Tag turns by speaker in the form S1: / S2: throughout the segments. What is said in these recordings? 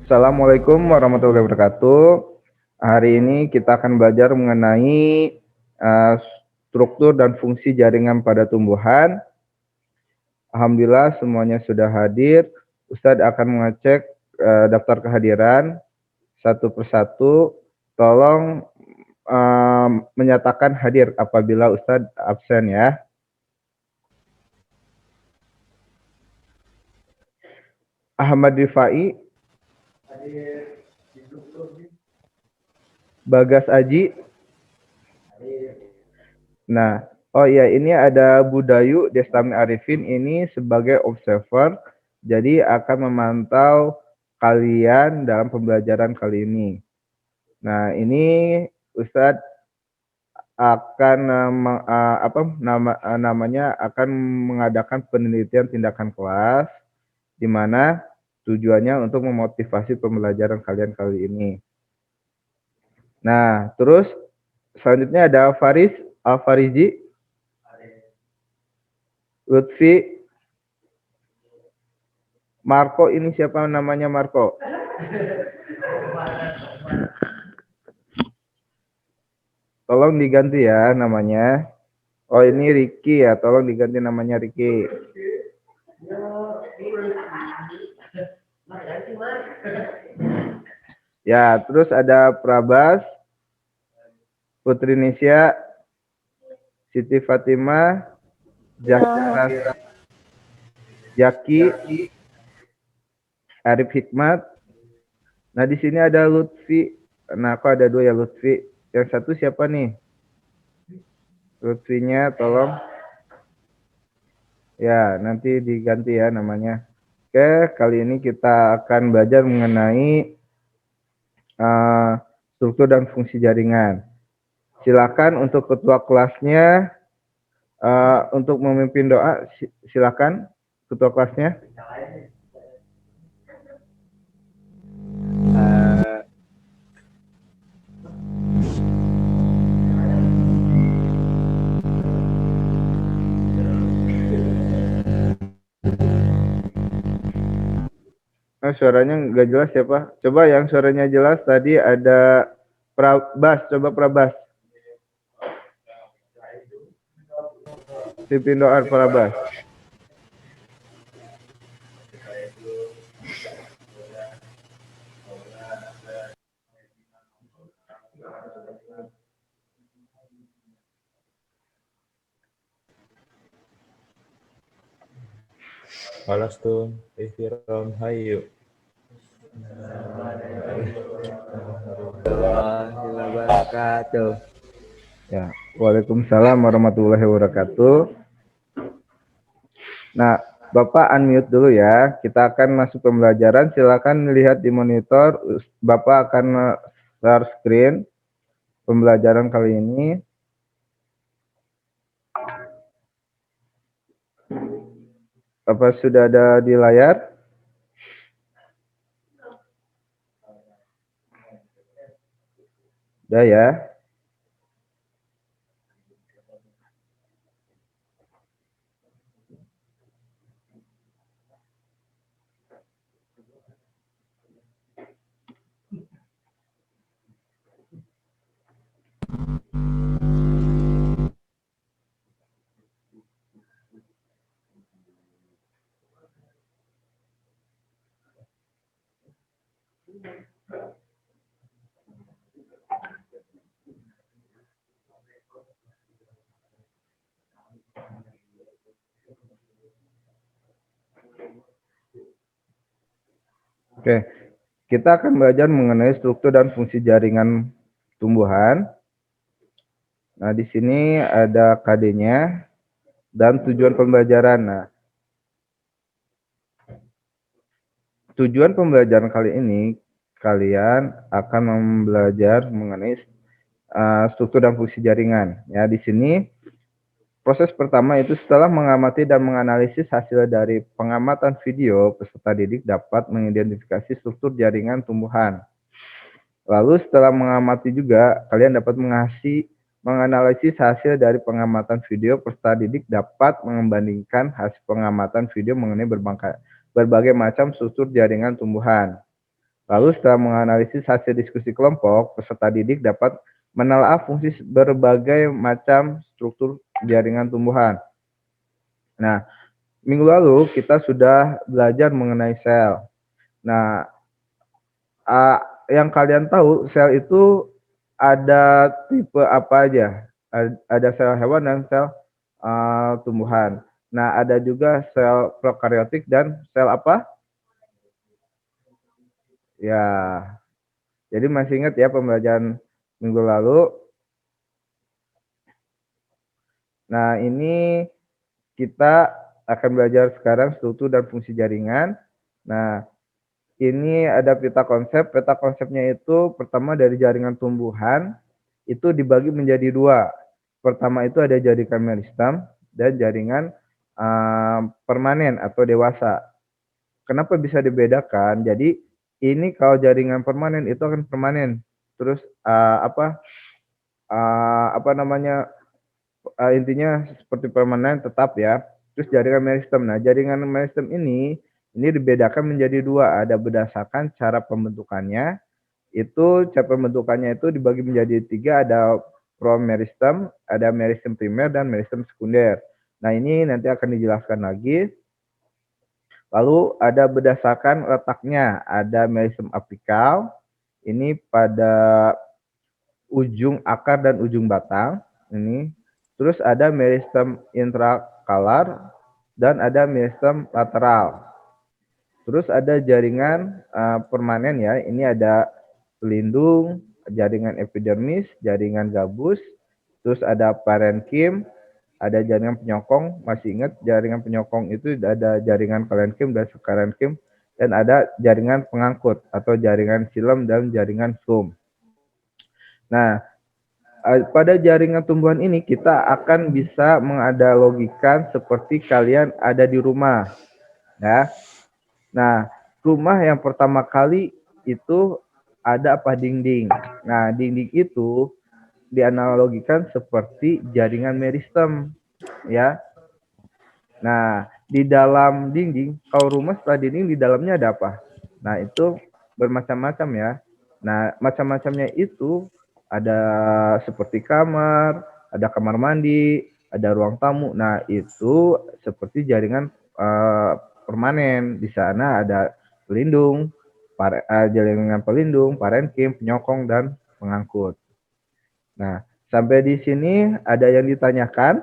S1: Assalamualaikum warahmatullahi wabarakatuh. Hari ini kita akan belajar mengenai struktur dan fungsi jaringan pada tumbuhan. Alhamdulillah semuanya sudah hadir. Ustadz akan mengecek daftar kehadiran satu persatu. Tolong menyatakan hadir apabila Ustadz absen ya. Ahmad Rifai, Bagas Aji. Nah, oh iya, ini ada Budayu Destami Arifin ini sebagai observer, jadi akan memantau kalian dalam pembelajaran kali ini. Nah, ini Ustadz akan namanya akan mengadakan penelitian tindakan kelas, di mana tujuannya untuk memotivasi pembelajaran kalian kali ini. Nah, terus selanjutnya ada Faris Al-Farizi, Lutfi, Marco, ini siapa namanya Marco? Tolong diganti ya namanya. Oh, ini Ricky ya, tolong diganti namanya Ricky. Ya, terus ada Prabas, Putri Nisya, Siti Fatimah, Jaki, Arif Hikmat. Nah, di sini ada Lutfi. Nah, kok ada dua ya Lutfi. Yang satu siapa nih? Lutfinya tolong. Ya, nanti diganti ya namanya. Oke, kali ini kita akan belajar mengenai struktur dan fungsi jaringan. Silakan untuk ketua kelasnya untuk memimpin doa. Silakan ketua kelasnya. Suaranya nggak jelas ya Pak. Coba yang suaranya jelas tadi ada Prabas. Coba Prabas. Pimpin doa Prabas.
S2: Walastun ihtiram hayyu.
S1: Warahmatullahi wabarakatuh. Ya, Waalaikumsalam warahmatullahi wabarakatuh. Nah, Bapak unmute dulu ya. Kita akan masuk pembelajaran. Silakan lihat di monitor. Bapak akan share screen pembelajaran kali ini. Apa sudah ada di layar? Udah ya. Oke, kita akan belajar mengenai struktur dan fungsi jaringan tumbuhan. Nah, di sini ada KD-nya dan tujuan pembelajaran. Nah, tujuan pembelajaran kali ini, kalian akan belajar mengenai struktur dan fungsi jaringan. Ya, di sini proses pertama itu setelah mengamati dan menganalisis hasil dari pengamatan video, peserta didik dapat mengidentifikasi struktur jaringan tumbuhan. Lalu setelah mengamati juga, kalian dapat menganalisis hasil dari pengamatan video, peserta didik dapat membandingkan hasil pengamatan video mengenai berbagai macam struktur jaringan tumbuhan. Lalu setelah menganalisis hasil diskusi kelompok, peserta didik dapat menelaah fungsi berbagai macam struktur jaringan tumbuhan. Nah, minggu lalu kita sudah belajar mengenai sel. Nah, yang kalian tahu sel itu ada tipe apa aja? Ada sel hewan dan sel tumbuhan. Nah, ada juga sel prokaryotik dan sel apa? Ya, jadi masih ingat ya pembelajaran minggu lalu. Nah, ini kita akan belajar sekarang struktur dan fungsi jaringan. Nah, ini ada peta konsep. Peta konsepnya itu pertama dari jaringan tumbuhan itu dibagi menjadi dua. Pertama itu ada jaringan meristem dan jaringan permanen atau dewasa. Kenapa bisa dibedakan? Jadi ini kalau jaringan permanen itu akan permanen. Terus apa namanya intinya seperti permanen tetap ya. Terus jaringan meristem. Nah, jaringan meristem ini dibedakan menjadi dua. Ada berdasarkan cara pembentukannya. Itu cara pembentukannya itu dibagi menjadi tiga. Ada promeristem, ada meristem primer, dan meristem sekunder. Nah, ini nanti akan dijelaskan lagi. Lalu ada berdasarkan letaknya. Ada meristem apikal. Ini pada ujung akar dan ujung batang. Ini. Terus ada meristem intrakalar dan ada meristem lateral. Terus ada jaringan permanen ya. Ini ada pelindung, jaringan epidermis, jaringan gabus, terus ada parenkim, ada jaringan penyokong. Masih ingat jaringan penyokong itu ada jaringan parenkim dan subparenkim, dan ada jaringan pengangkut atau jaringan silem dan jaringan sum. Nah, pada jaringan tumbuhan ini kita akan bisa menganalogikan seperti kalian ada di rumah, ya. Nah, rumah yang pertama kali itu ada apa dinding. Nah, dinding itu dianalogikan seperti jaringan meristem, ya. Nah, di dalam dinding, kalau rumah setelah dinding di dalamnya ada apa? Nah, itu bermacam-macam ya. Nah, macam-macamnya itu ada seperti kamar, ada kamar mandi, ada ruang tamu. Nah, itu seperti jaringan permanen. Di sana ada pelindung, jaringan pelindung, parenkim, penyokong, dan pengangkut. Nah, sampai di sini ada yang ditanyakan?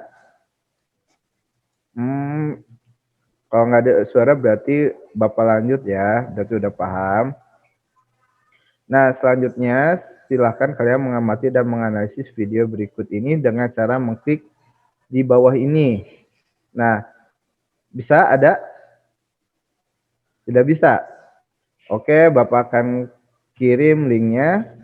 S1: Kalau nggak ada suara berarti Bapak lanjut ya, berarti udah paham. Nah, selanjutnya silahkan kalian mengamati dan menganalisis video berikut ini dengan cara mengklik di bawah ini. Nah, bisa ada? Tidak bisa? Oke, Bapak akan kirim linknya.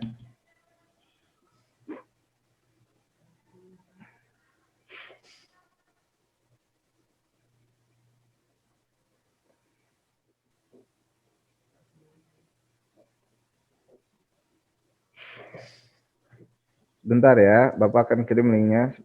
S1: Bentar ya, Bapak akan kirim linknya.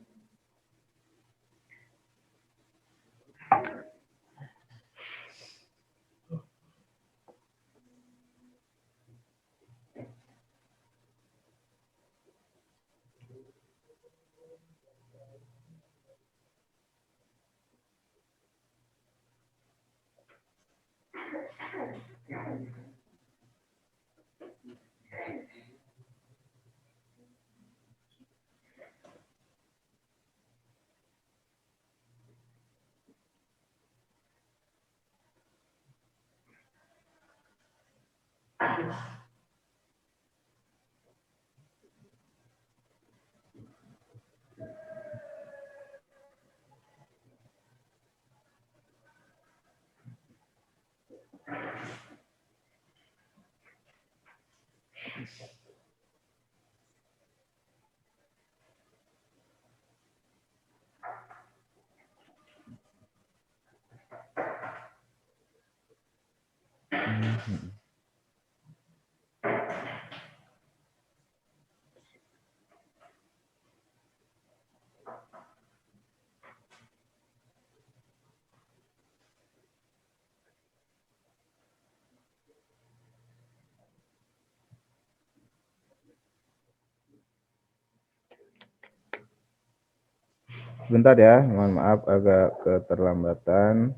S1: Sebentar ya, mohon maaf agak keterlambatan.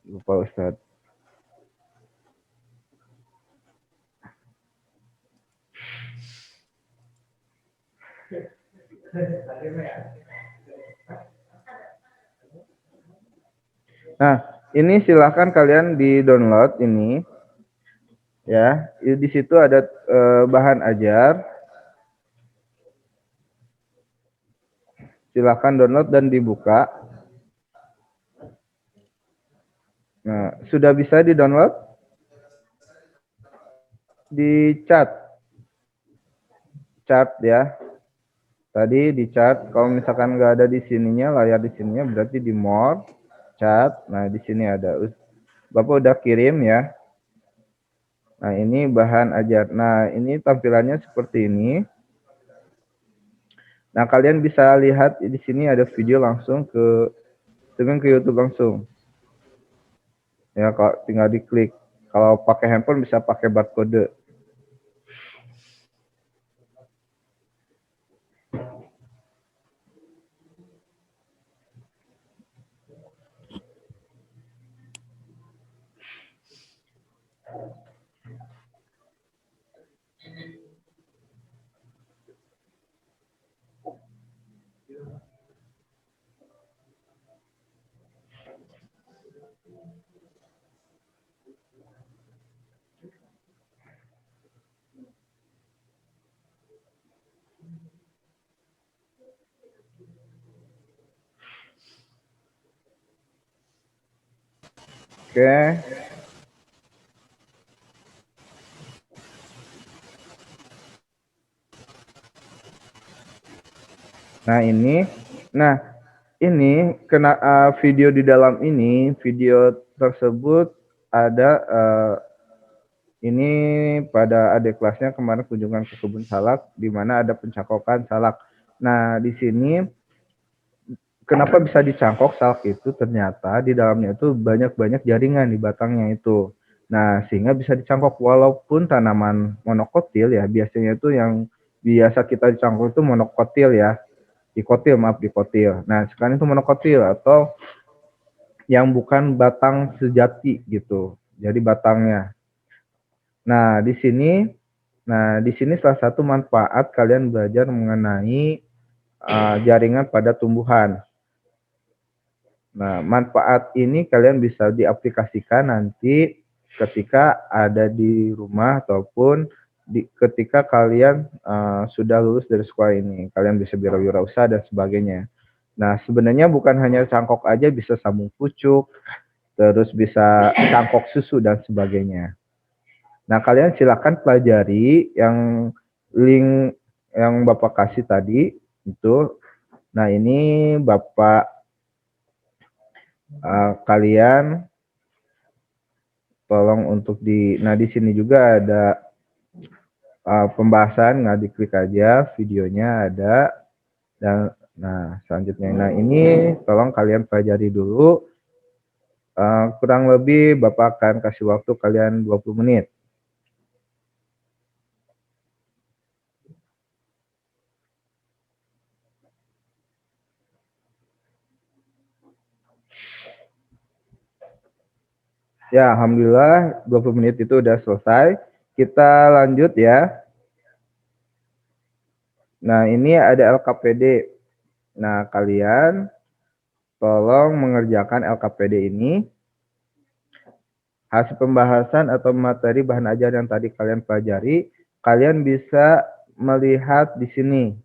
S1: Lupa Ustadz. Nah, ini silahkan kalian di-download ini. Ya, di situ ada bahan ajar. Silahkan download dan dibuka. Nah, sudah bisa di-download? Di chat ya. Tadi di chat, kalau misalkan nggak ada di sininya, layar di sininya berarti di more, chat. Nah, di sini ada. Bapak udah kirim ya. Nah, ini bahan ajar. Nah, ini tampilannya seperti ini. Nah, kalian bisa lihat di sini ada video langsung ke streaming ke YouTube langsung. Ya, kalau tinggal diklik. Kalau pakai handphone bisa pakai barcode. Oke. Nah, ini kena video di dalam ini, video tersebut ada ini pada adik kelasnya kemarin kunjungan ke kebun salak di mana ada pencangkokan salak. Nah, di sini kenapa bisa dicangkok salak itu ternyata di dalamnya itu banyak-banyak jaringan di batangnya itu. Nah, sehingga bisa dicangkok walaupun tanaman monokotil ya, biasanya itu yang biasa kita dicangkok itu monokotil ya. Dikotil. Nah, sekarang itu monokotil atau yang bukan batang sejati gitu. Jadi batangnya. Nah, di sini salah satu manfaat kalian belajar mengenai jaringan pada tumbuhan. Nah, manfaat ini kalian bisa diaplikasikan nanti ketika ada di rumah ataupun ketika kalian sudah lulus dari sekolah ini. Kalian bisa berwirausaha dan sebagainya. Nah, sebenarnya bukan hanya cangkok aja, bisa sambung pucuk, terus bisa cangkok susu dan sebagainya. Nah, kalian silakan pelajari yang link yang Bapak kasih tadi itu. Nah, ini Bapak kalian tolong untuk nah di sini juga ada pembahasan, nggak diklik aja, videonya ada. Dan nah, selanjutnya, nah ini tolong kalian pelajari dulu. Kurang lebih Bapak akan kasih waktu kalian 20 menit. Ya, alhamdulillah 20 menit itu udah selesai. Kita lanjut ya. Nah, ini ada LKPD. Nah, kalian tolong mengerjakan LKPD ini. Hasil pembahasan atau materi bahan ajar yang tadi kalian pelajari, kalian bisa melihat di sini.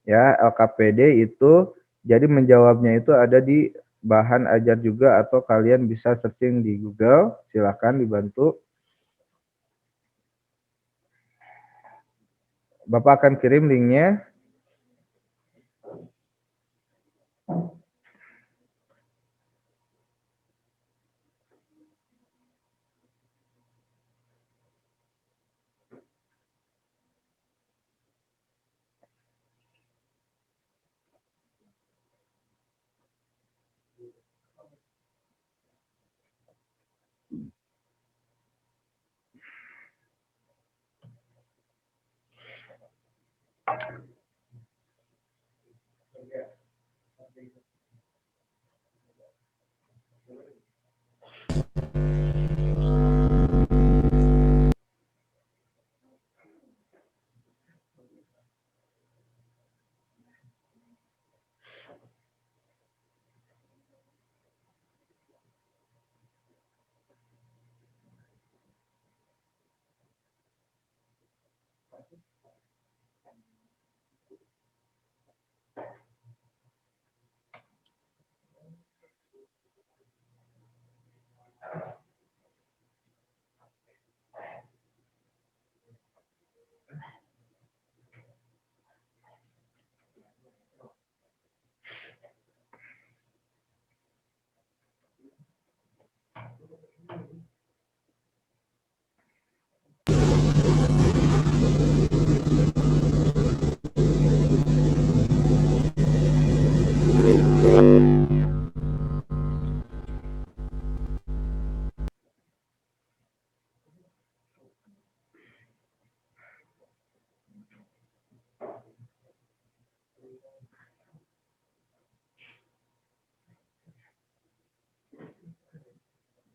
S1: Ya, LKPD itu jadi menjawabnya itu ada di bahan ajar juga atau kalian bisa searching di Google. Silakan dibantu. Bapak akan kirim linknya.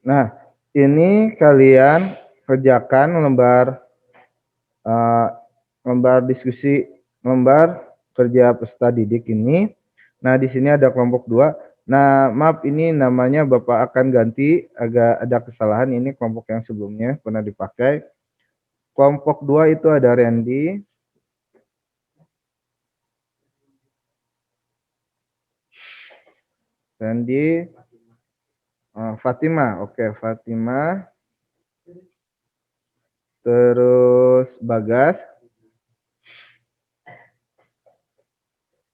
S1: Nah, ini kalian kerjakan lembar diskusi, lembar kerja peserta didik ini. Nah, di sini ada kelompok 2. Nah, maaf ini namanya Bapak akan ganti, agak ada kesalahan, ini kelompok yang sebelumnya pernah dipakai. Kelompok 2 itu ada Randy, Fatima, oke, Fatima, terus Bagas,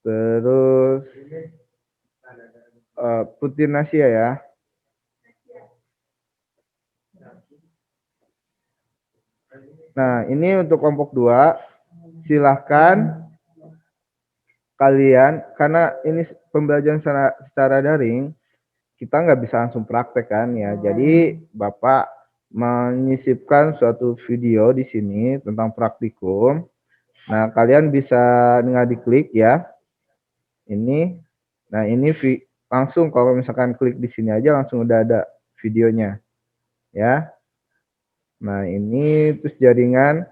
S1: terus Putri Nasya ya. Nah, ini untuk kelompok 2, silahkan kalian, karena ini pembelajaran secara daring, kita nggak bisa langsung praktek kan ya. Jadi Bapak menyisipkan suatu video di sini tentang praktikum. Nah, kalian bisa tinggal diklik ya. Ini, nah ini langsung kalau misalkan klik di sini aja langsung udah ada videonya ya. Nah, ini terus jaringan.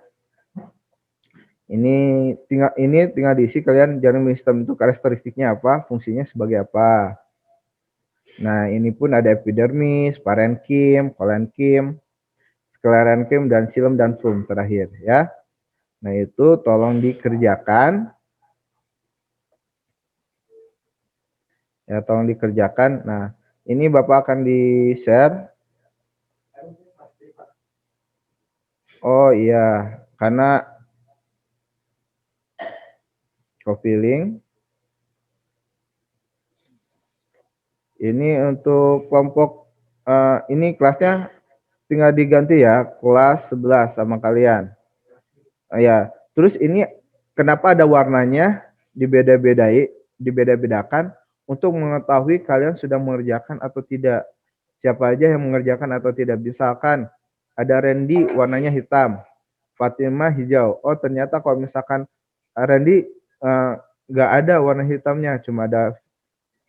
S1: Ini tinggal diisi, kalian jaring sistem itu karakteristiknya apa, fungsinya sebagai apa. Nah, ini pun ada epidermis, parenkim, kolenkim, sklerenkim, dan silem dan flume terakhir ya. Nah, itu tolong dikerjakan. Ya, tolong dikerjakan. Nah, ini Bapak akan di-share. Oh iya, karena copy link. Ini untuk kelompok, ini kelasnya tinggal diganti ya, kelas 11 sama kalian. Ya, terus ini kenapa ada warnanya dibeda-bedakan untuk mengetahui kalian sudah mengerjakan atau tidak. Siapa aja yang mengerjakan atau tidak. Misalkan ada Randy warnanya hitam, Fatima hijau. Oh, ternyata kalau misalkan Randy nggak ada warna hitamnya, cuma ada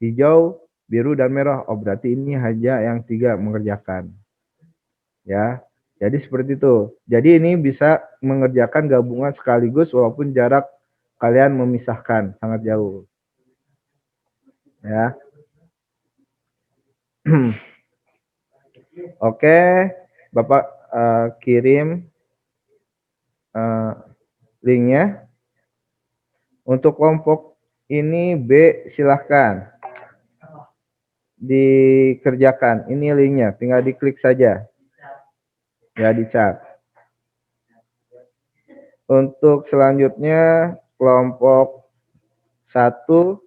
S1: hijau, biru, dan merah. Oh, berarti ini hanya yang 3 mengerjakan. Ya, jadi seperti itu. Jadi ini bisa mengerjakan gabungan sekaligus walaupun jarak kalian memisahkan sangat jauh. Ya. Oke, Bapak kirim linknya. Untuk kelompok ini B, silahkan dikerjakan. Ini linknya, tinggal diklik saja. Ya, di chat. Untuk selanjutnya kelompok 1,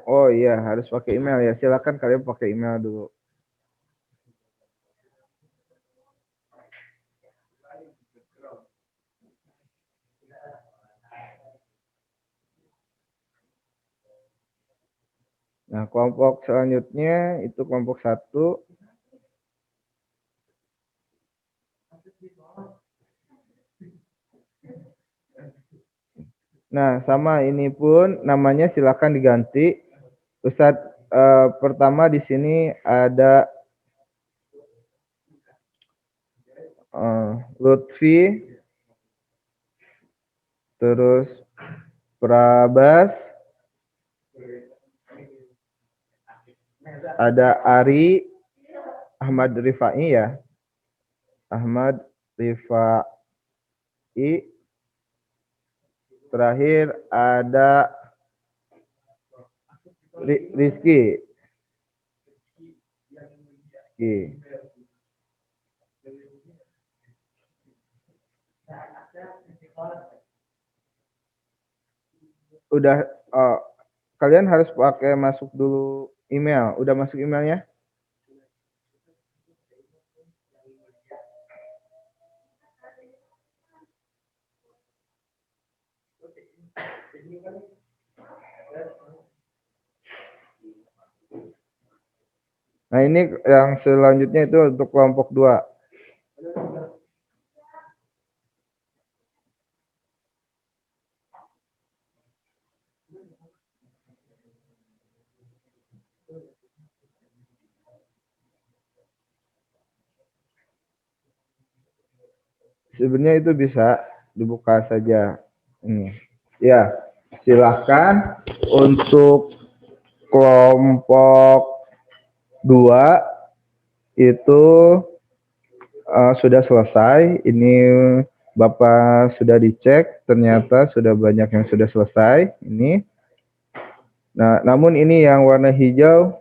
S1: oh iya, harus pakai email ya. Silakan kalian pakai email dulu. Nah, kelompok selanjutnya itu kelompok 1. Nah, sama ini pun namanya silakan diganti. Ustadz pertama di sini ada Lutfi, terus Prabas, Ada Ari Ahmad Rifai ya. Ahmad Rifai. Terakhir ada Rizky. Udah, kalian harus pakai masuk dulu email. Udah masuk emailnya? Nah, ini yang selanjutnya itu untuk kelompok 2. Sebenarnya itu bisa dibuka saja ini. Ya, silahkan untuk kelompok 2 itu sudah selesai. Ini Bapak sudah dicek, ternyata sudah banyak yang sudah selesai. Ini. Nah, namun ini yang warna hijau.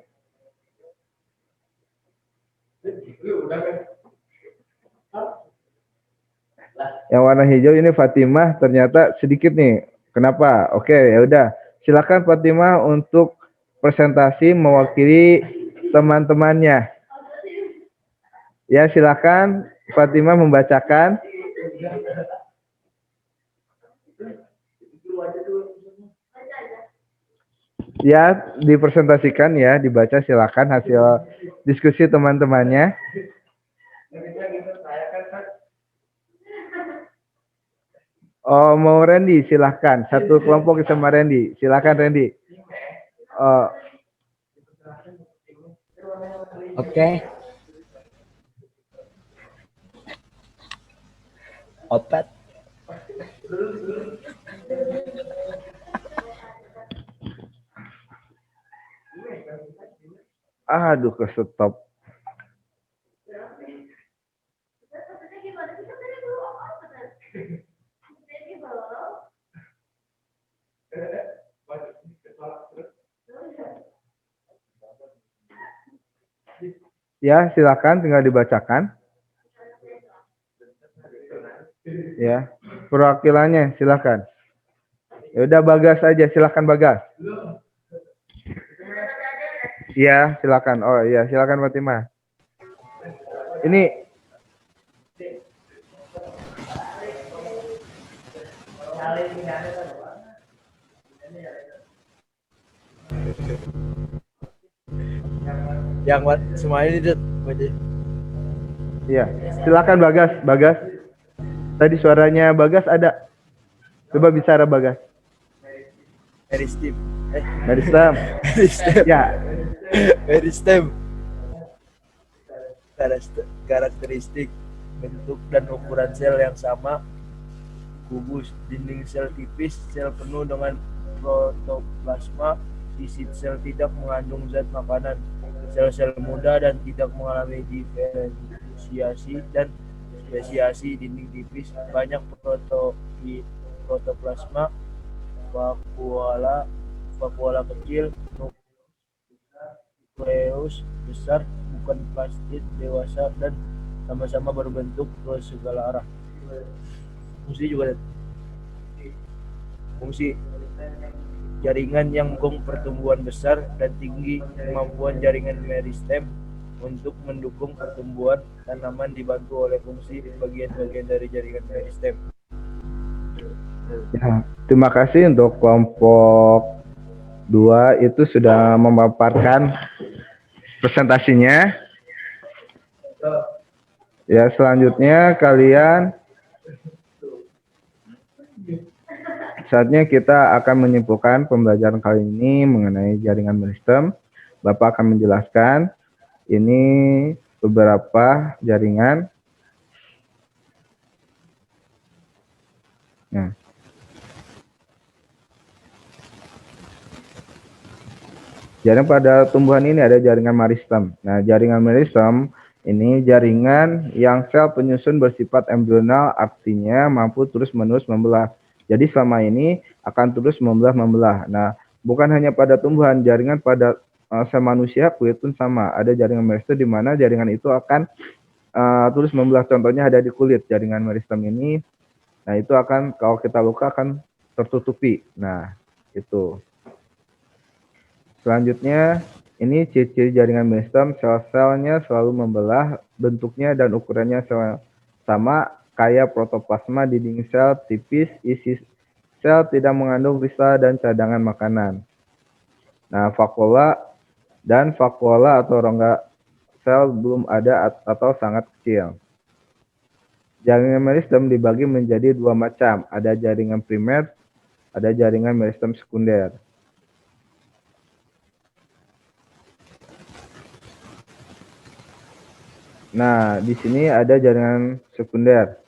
S1: Yang warna hijau ini Fatimah ternyata sedikit nih. Kenapa? Oke, ya udah. Silakan Fatimah untuk presentasi mewakili teman-temannya. Ya, silakan Fatimah membacakan. Ya, dipresentasikan ya, dibaca silakan hasil diskusi teman-temannya. Oh, mau Randy, silahkan. Satu kelompok sama Randy. Silahkan Randy.
S3: Oke. Opat.
S1: Aduh, ke stop. Ya, silakan tinggal dibacakan. Ya, perwakilannya silakan. Ya udah Bagas aja, silakan Bagas. Iya, silakan. Oh iya, silakan Fatimah. Ini
S3: Yang semuanya ini Dut.
S1: iya, silakan Bagas. Bagas. Tadi suaranya Bagas ada. Coba bicara Bagas.
S3: Meristem.
S1: Meristem. Ya.
S3: Meristem. Karakteristik bentuk dan ukuran sel yang sama. Kubus, dinding sel tipis, sel penuh dengan protoplasma, isi sel tidak mengandung zat makanan, sel-sel muda dan tidak mengalami diferensiasi dan spesiasi, dinding tipis, banyak protoplasma, vakuola kecil, nukleus besar, bukan plastid dewasa dan sama-sama berbentuk ke segala arah. Fungsi juga fungsi jaringan yang mendukung pertumbuhan besar dan tinggi, kemampuan jaringan meristem untuk mendukung pertumbuhan tanaman dibantu oleh fungsi bagian-bagian dari jaringan meristem.
S1: Ya, terima kasih untuk kelompok 2 itu sudah memaparkan presentasinya. Ya, selanjutnya saatnya kita akan menyimpulkan pembelajaran kali ini mengenai jaringan meristem. Bapak akan menjelaskan ini beberapa jaringan. Nah. Jaringan pada tumbuhan ini ada jaringan meristem. Nah, jaringan meristem ini jaringan yang sel penyusun bersifat embrional, artinya mampu terus-menerus membelah. Jadi selama ini akan terus membelah-membelah. Nah, bukan hanya pada tumbuhan, jaringan pada sel manusia, kulit pun sama. Ada jaringan meristem di mana jaringan itu akan terus membelah. Contohnya ada di kulit, jaringan meristem ini. Nah, itu akan kalau kita luka akan tertutupi. Nah, itu. Selanjutnya, ini ciri-ciri jaringan meristem, sel-selnya selalu membelah, bentuknya dan ukurannya sama, kayak protoplasma, dinding sel tipis, isi sel tidak mengandung kristal dan cadangan makanan. Nah, vakuola atau rongga sel belum ada atau sangat kecil. Jaringan meristem dibagi menjadi dua macam, ada jaringan primer, ada jaringan meristem sekunder. Nah, di sini ada jaringan sekunder.